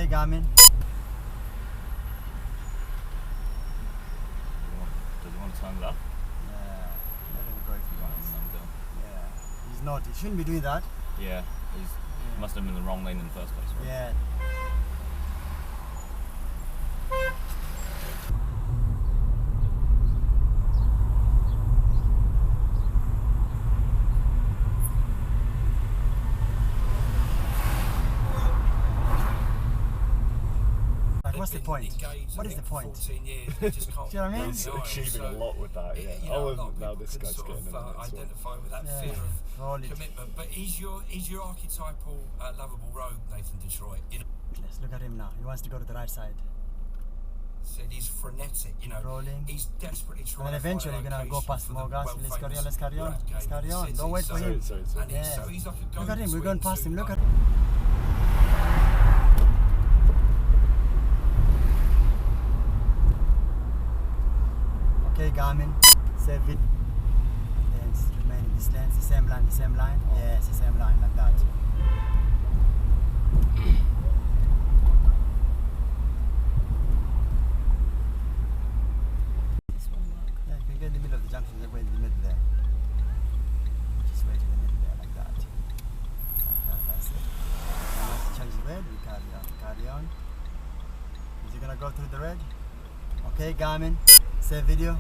Okay, Garmin. Does he want to turn left? Yeah, let him go if he wants. Yeah, he's not. He shouldn't be doing that. Yeah, he must have been in the wrong lane in the first place, right? Yeah. What's the point? What is the point? 14 years, they just can't. Do you know what I mean? He's achieving a lot with that, yeah. You know, Now this guy's sort getting in of, the next one. identify with that Yeah. fear Roll of it. commitment. But he's your archetypal lovable road, Nathan Detroit. You know, Let's look at him now. He wants to go to the right side. said he's frenetic. You know, Rolling. he's desperately trying. And then eventually you're gonna go past more guys. Let's carry on. Let's carry on. Let's carry on. Don't wait for him. Sorry. And Yeah. so he's like a Look at him. We're going past him. Look at. Okay, Garmin, save it. Yes, remain in this lane, the same line. Yes, the same line, like that. This won't work. Yeah, you can get in the middle of the junction, wait in the middle there. Just wait in the middle there, like that. That's it. And once the change is red, we carry on. Is he gonna go through the red? Okay, Garmin, save video.